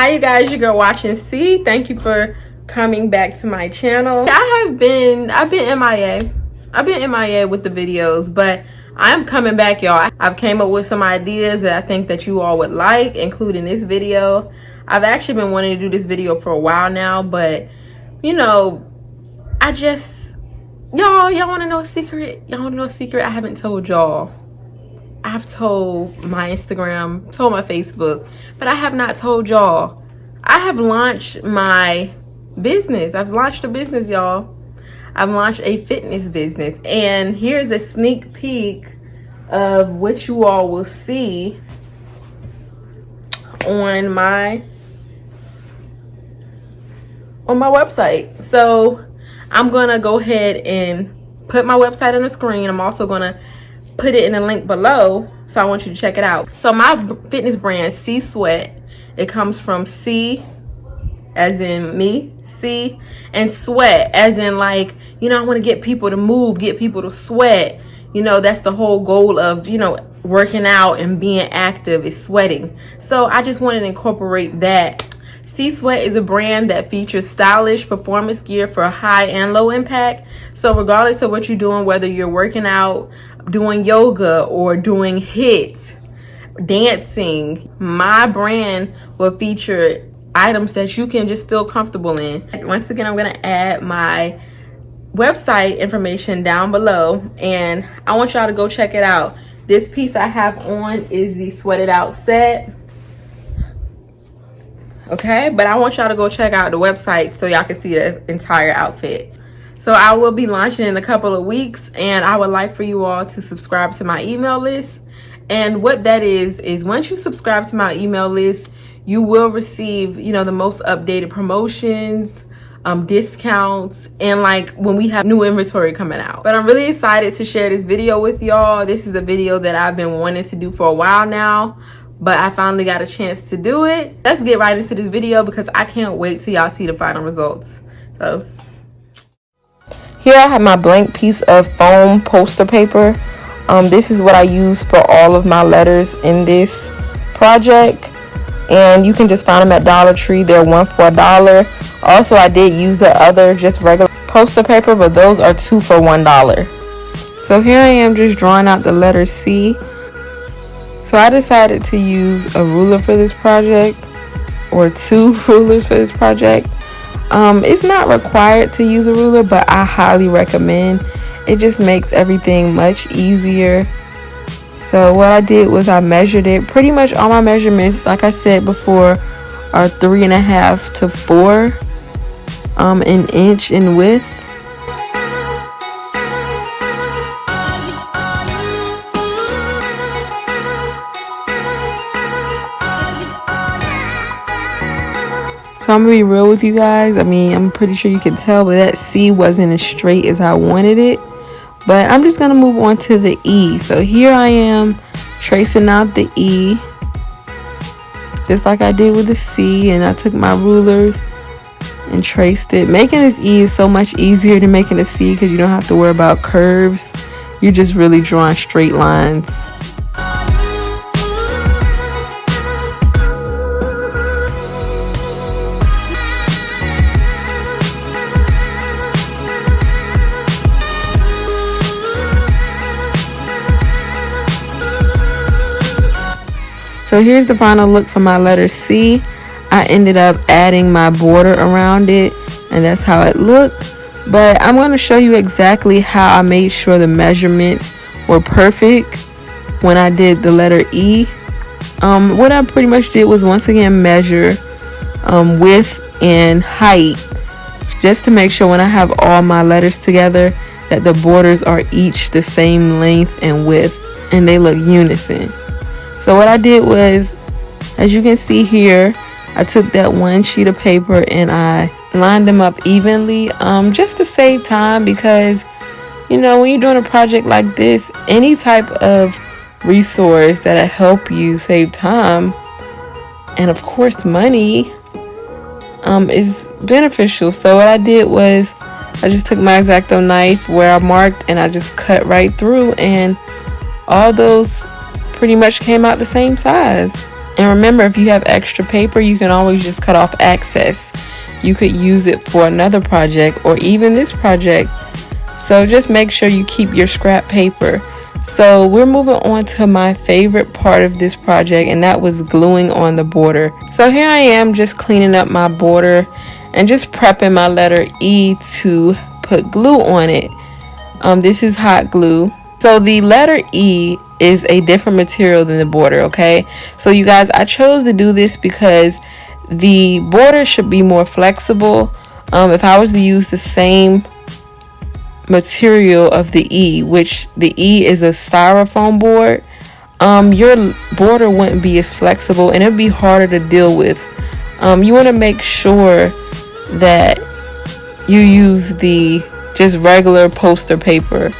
Hi you guys, your girl watching C. Thank you for coming back to my channel. I've been MIA. I've been MIA with the videos, but I'm coming back, y'all. I've came up with some ideas that I think that you all would like, including this video. I've actually been wanting to do this video for a while now, but you know, I just, y'all want to know a secret? Y'all want to know a secret? I haven't told y'all. I've told my Instagram, told my Facebook, but I have not told y'all. I have launched my business. I've launched a business, y'all. I've launched a fitness business, and here's a sneak peek of what you all will see on my website. So I'm gonna go ahead and put my website on the screen. I'm also gonna put it in the link below, so I want you to check it out. So my fitness brand, C Sweat, it comes from C as in me, C, and sweat as in, like, you know, I want to get people to move, get people to sweat. You know, that's the whole goal of, you know, working out and being active is sweating. So I just wanted to incorporate that. C Sweat is a brand that features stylish performance gear for high and low impact. So regardless of what you're doing, whether you're working out, doing yoga, or doing HIIT, dancing, my brand will feature items that you can just feel comfortable in. Once again, I'm going to add my website information down below, and I want y'all to go check it out. This piece I have on is the sweated out set. Okay, but I want y'all to go check out the website so y'all can see the entire outfit. So I will be launching in a couple of weeks, and I would like for you all to subscribe to my email list. And what that is once you subscribe to my email list, you will receive, you know, the most updated promotions, discounts, and like when we have new inventory coming out. But I'm really excited to share this video with y'all. This is a video that I've been wanting to do for a while now, but I finally got a chance to do it. Let's get right into this video because I can't wait till y'all see the final results. So here I have my blank piece of foam poster paper. This is what I use for all of my letters in this project, and you can just find them at Dollar Tree. They're one for $1. Also, I did use the other just regular poster paper, but those are 2 for $1. So here I am just drawing out the letter C. So I decided to use a ruler for this project, or 2 rulers for this project. It's not required to use a ruler, but I highly recommend. It just makes everything much easier. So what I did was I measured it. Pretty much all my measurements, like I said before, are 3.5 to 4 an inch in width. So I'm gonna be real with you guys. I mean, I'm pretty sure you can tell, but that C wasn't as straight as I wanted it. But I'm just gonna move on to the E. So here I am tracing out the E, just like I did with the C, and I took my rulers and traced it. Making this E is so much easier than making a C because you don't have to worry about curves. You're just really drawing straight lines. So here's the final look for my letter C. I ended up adding my border around it, and that's how it looked. But I'm going to show you exactly how I made sure the measurements were perfect when I did the letter E. What I pretty much did was once again measure width and height, just to make sure when I have all my letters together that the borders are each the same length and width, and they look unison. So what I did was, as you can see here, I took that one sheet of paper and I lined them up evenly, just to save time, because, you know, when you're doing a project like this, any type of resource that'll help you save time and of course money is beneficial. So what I did was I just took my X-Acto knife where I marked and I just cut right through, and all those pretty much came out the same size. And remember, if you have extra paper, you can always just cut off excess. You could use it for another project or even this project. So just make sure you keep your scrap paper. So we're moving on to my favorite part of this project, and that was gluing on the border. So here I am just cleaning up my border and just prepping my letter E to put glue on it. This is hot glue. So the letter E is a different material than the border, okay? So you guys, I chose to do this because the border should be more flexible. If I was to use the same material of the E, which the E is a styrofoam board, your border wouldn't be as flexible and it'd be harder to deal with. You want to make sure that you use the just regular poster paper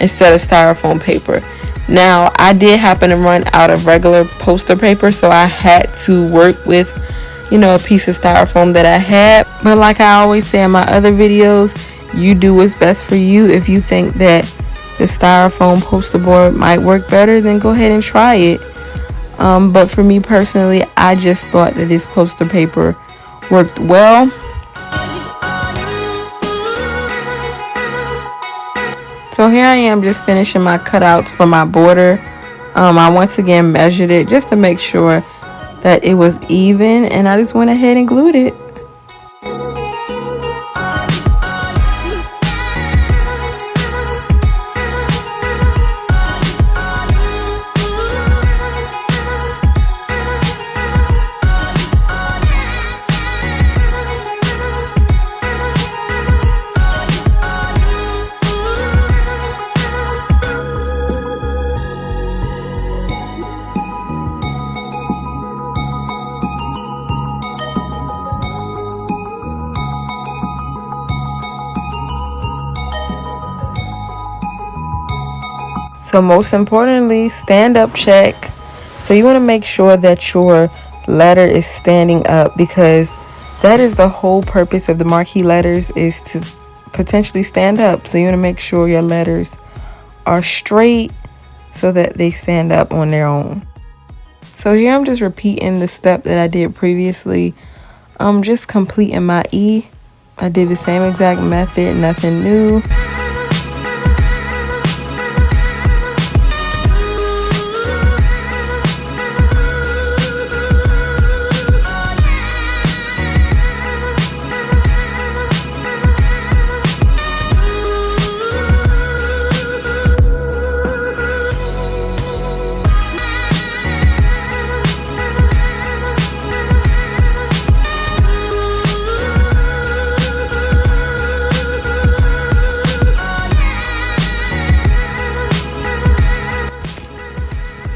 instead of styrofoam paper. Now, I did happen to run out of regular poster paper, so I had to work with, you know, a piece of styrofoam that I had. But like I always say in my other videos, you do what's best for you. If you think that the styrofoam poster board might work better, then go ahead and try it. But for me personally, I just thought that this poster paper worked well. So here I am just finishing my cutouts for my border. I once again measured it just to make sure that it was even, and I just went ahead and glued it. So most importantly, stand up check. So you want to make sure that your letter is standing up, because that is the whole purpose of the marquee letters, is to potentially stand up. So you want to make sure your letters are straight so that they stand up on their own. So here I'm just repeating the step that I did previously. I'm just completing my E. I did the same exact method, nothing new.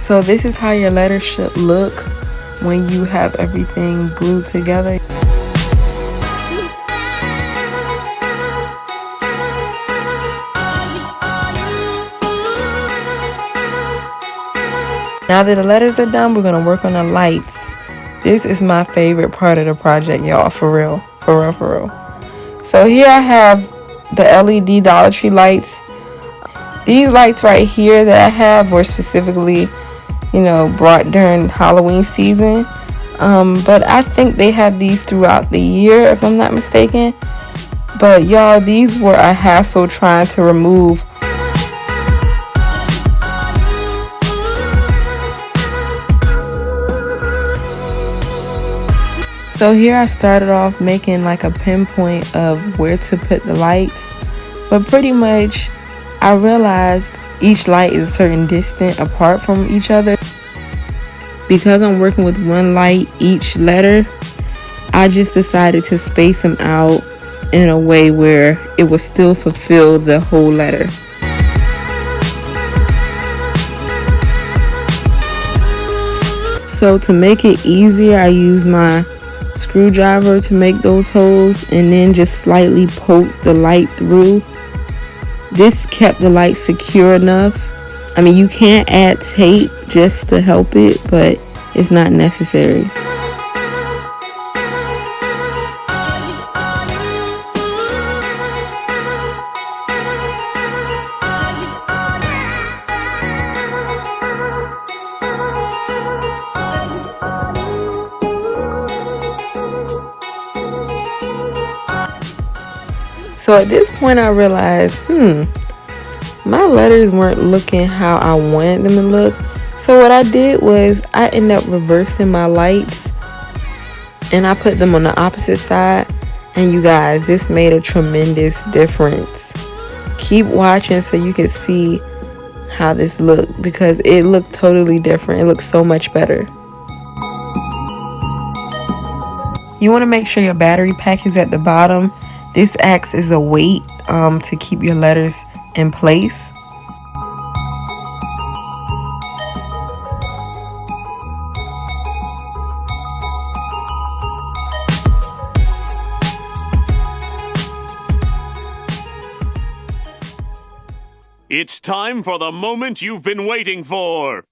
So this is how your letter should look when you have everything glued together. Now that the letters are done, we're going to work on the lights. This is my favorite part of the project, y'all, for real. So here I have the LED Dollar Tree lights. These lights right here that I have were specifically, you know, brought during Halloween season. But I think they have these throughout the year, if I'm not mistaken. But y'all, these were a hassle trying to remove. So here I started off making like a pinpoint of where to put the lights, but pretty much I realized each light is a certain distance apart from each other. Because I'm working with one light each letter, I just decided to space them out in a way where it would still fulfill the whole letter. So to make it easier, I used my screwdriver to make those holes and then just slightly poke the light through. This kept the light secure enough. I mean, you can't add tape just to help it, but it's not necessary. So at this point I realized, my letters weren't looking how I wanted them to look. So what I did was I ended up reversing my lights and I put them on the opposite side. And you guys, this made a tremendous difference. Keep watching so you can see how this looked, because it looked totally different. It looks so much better. You want to make sure your battery pack is at the bottom. This acts as a weight to keep your letters in place. It's time for the moment you've been waiting for.